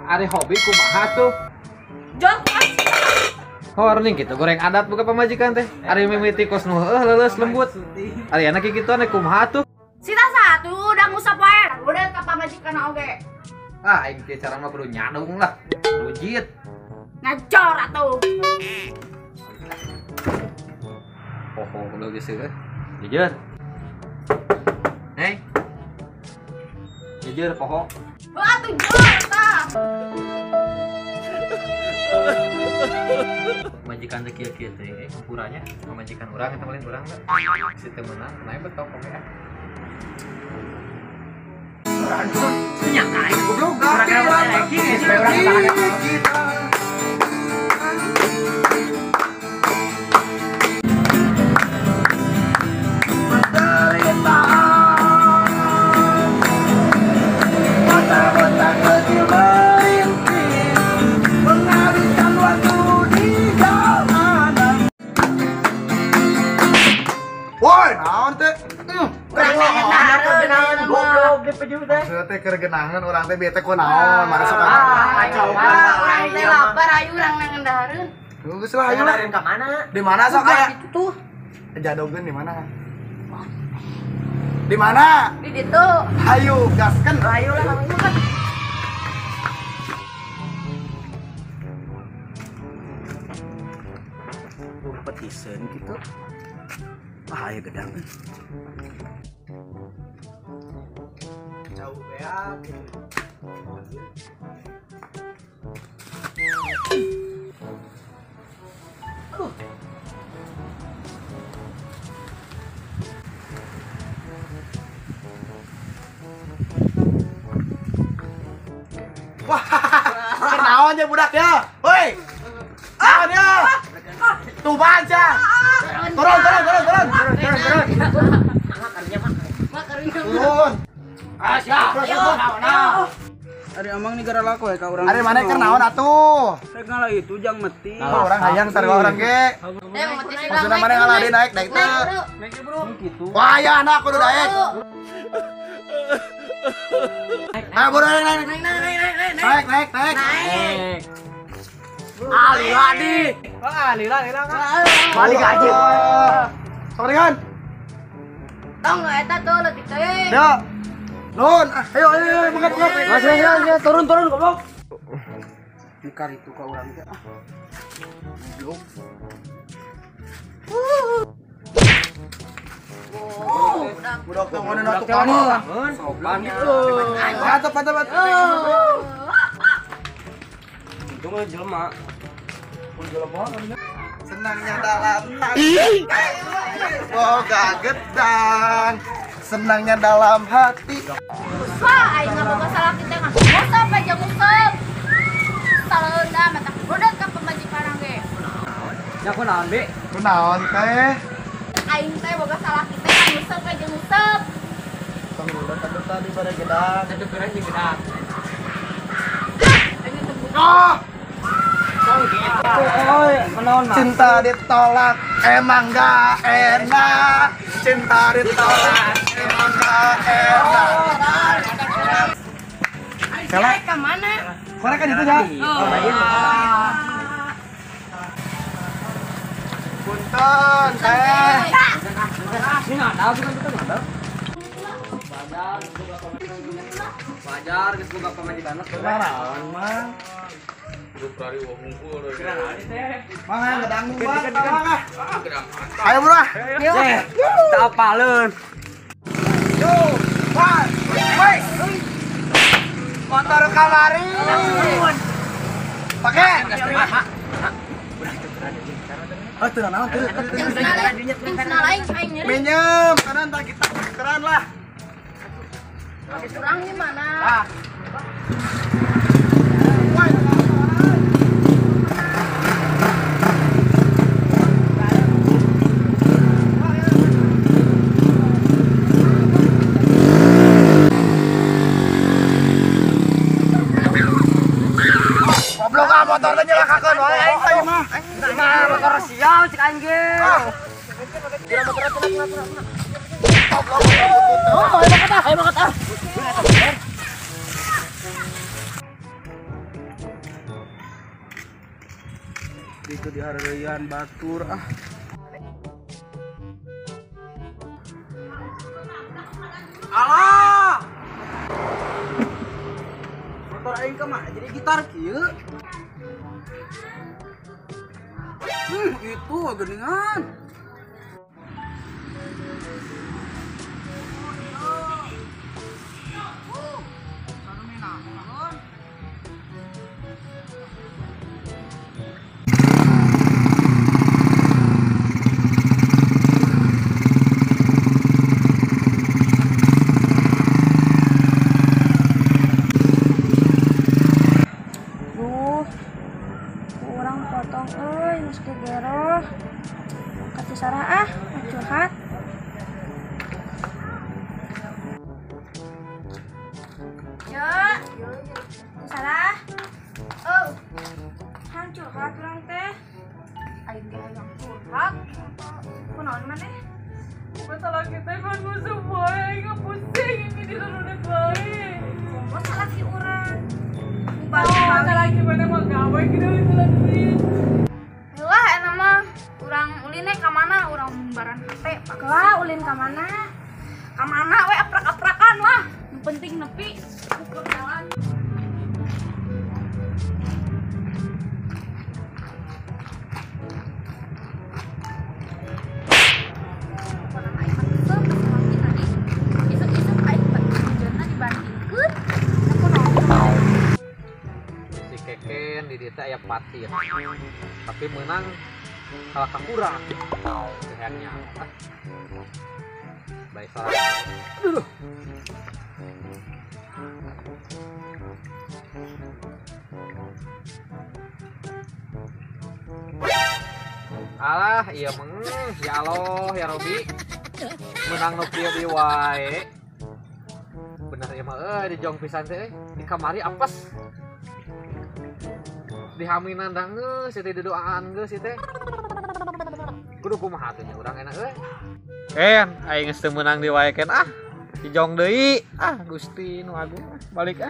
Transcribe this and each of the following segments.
Ari hobi kumaha tuh? Jokos. Horning gitu, goreng adat buka pamajikan teh. Ari mimiti kos nu leuleus lembut. Ari anak kitu ane kumaha tuh? Sita satu udah ngusap wae. Udah ka pamajikan oge. Ah, aing teh cara mah kudu nyadung lah. Rujit. Ngajor atuh. Oh, kudu geus euy. Jujur. Hei. Jujur poho. Atuh jor tah. Majikan teh kieu-kieu teh ukurannya majikan urang eta paling urang enggak. Si teu meunang naik betok oke ah. Ternyata ini goblok. Urang lagi supaya urang kita. Teh keur genangan urang teh bete ku naon mana sok Urang teh lapar ayo urang ngendahareun. geus lah ayo lah Ka mana? di mana sok aya Itu tuh. jadogeun di mana di mana Di ditu. ayo gaskeun Ayo lah kamu kan. Petiseun gitu. Ah, aya gedang. jauh ya wah kenaon ya budak ya woi naon ya tuh baca turun Ari amang nigara laku ya ka urang. Ari mana keur naon atuh? Rek ngala itu jang meti. Orang hayang sarua orang ge. Maksudna mana ngaladi naik teh. Naik bro. Gitu. Wah, ya anak kudu naik. Ayo buru naik. Naik. Alila di. Alila kan. Balik aja. Soringan. Tong eta tuh leutik teh. Yo. Nun, ayo makan. Mas, turun goblok. Dikar itu ka urang teh. Budak teh ngono atuh kamu. Sopan gitu. Mantap. Itu mah jelema. Senangnya dalam hati. Boga gedang. Senangnya dalam hati. Wah, aing boga salah kita mah. Ngusap aja ngusap. Salenda mata udah ka pamajikan ge. Ya ku naon, Bi? Kunaon teh? Aing teh boga salah kita ngusap aja ngusap. Tunggu tadi pada gedang. Ada keren di gedang. Oh, Oi, menaon mah? cinta ditolak emang gak enak. Cinta ditolak emang gak enak. Salah ka mana? Korek kan itu ya? Punten teh. Ini enggak tahu kan kita enggak tahu. Wajar geus boga pamajikan teh. Naon mah? Mana gedang buat ayo bro. Tak apaleun. Yo, one, wait. Motor kamari. Pakai. Oh, tuh naon tuh. Kenal aing nyeri. Minjem, kanan tak kita tukeran lah. Kurang di mana? Goblok ah motornya nyelakakeun wae aing teh mah. Motor sial cik aing ge. Itu di hareureun batur ah. Alah. Motor aing ka mana jadi gitar kieu? Itu geningan. Kurang potong geus gegero. Atuh sarah curhat. Ya, sarah. Oh. Hang curhat urang teh. Aing ge hayang curhat. Kunaon maneh? Masalah kita kan musuh bae, aing pusing ini dirunek bae. Masalah ki urang. Masalah gimana mau gawe gitu lagi. Lah enak mah urang uline ka mana? Urang baran HP. Lah ulin ka mana? Ka mana we aprak-aprakan lah. Yang penting nepi ukur jalan. Keken di dita aya patir tapi menang kalah ka kurang sehatnya baik salah alah iya ya Allah ya Robi menang nu kieu di wae bener ya mah di jong pisan teh di kamari apes dihaminan dah geus teh doaan geus teh kudu kumaha teh urang enak euy ken aing geus teu meunang di wae ken dijong deui Gusti nu agung balik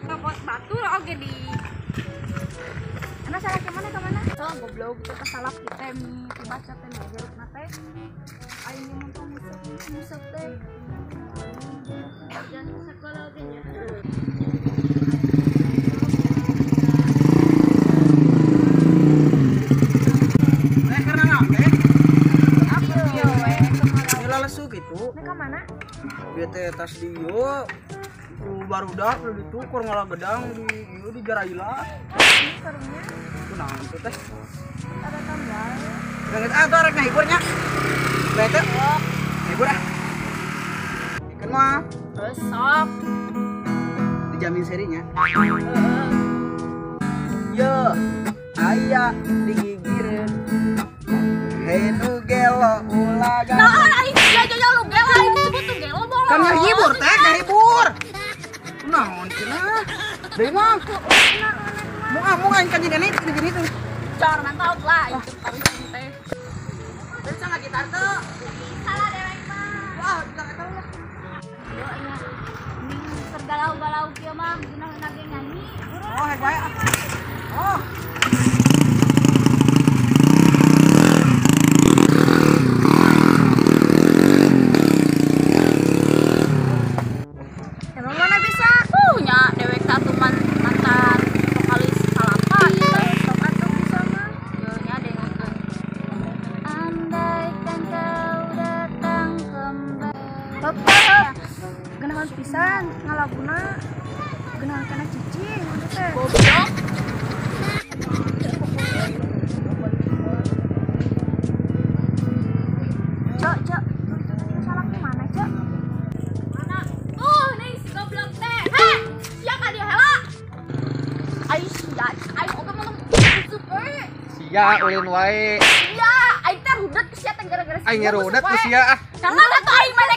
Kapot batu oge di salah kemana goblok kita kesalap kita dibaca teh jeruk nate aing mun musuk teh dan sekolah ge nya Karena naon apa yo we Nila lesu gitu. Ka mana? Dia teh tas dieu barudak itu kurang ngalah gedang di Jaraila. Karunya Kunaon teh teh? ada tambal. Tuh rek ngahiburnya. Bete. Hibur Ikan mah Besok. dijamin serinya. Yo, aya digigireun. Henu gelo ulaga. Nah, aing jajan lu gela ini disebut tuh gelo bolong. Kan ngahibur teh, ngahibur. Naon cenah? Deui mah. Muah aing kan jadi itu. Jangan mantap lah itu harus teh. Terus sama gitar tuh. Salah dewek mah. Wah, gitar eta lah. Yo nya. Ning tergalau-galau kieu mah geunah ge nyanyi. Oh, hek bae. Oh. Emang mana bisa? Nya dewek satu mantan vokalis Salapa gitu. Sok atuh bisa mah. Yo nya dengekeun. Andaikan kau datang kembali. Bapak, geunahan pisan ngalaguna. Geunahan kana cicing itu teh. Goblok. Cok. Salah ke mana, Cok? Mana? Nih si goblok teh. Heh, sia ka dia heula. Ai sia, ai oge mah busuk we. sia ulin wae Iya, ai teh rudet ke sia teh gara-gara aing ngerudet ku sia Jangan atuh aing mah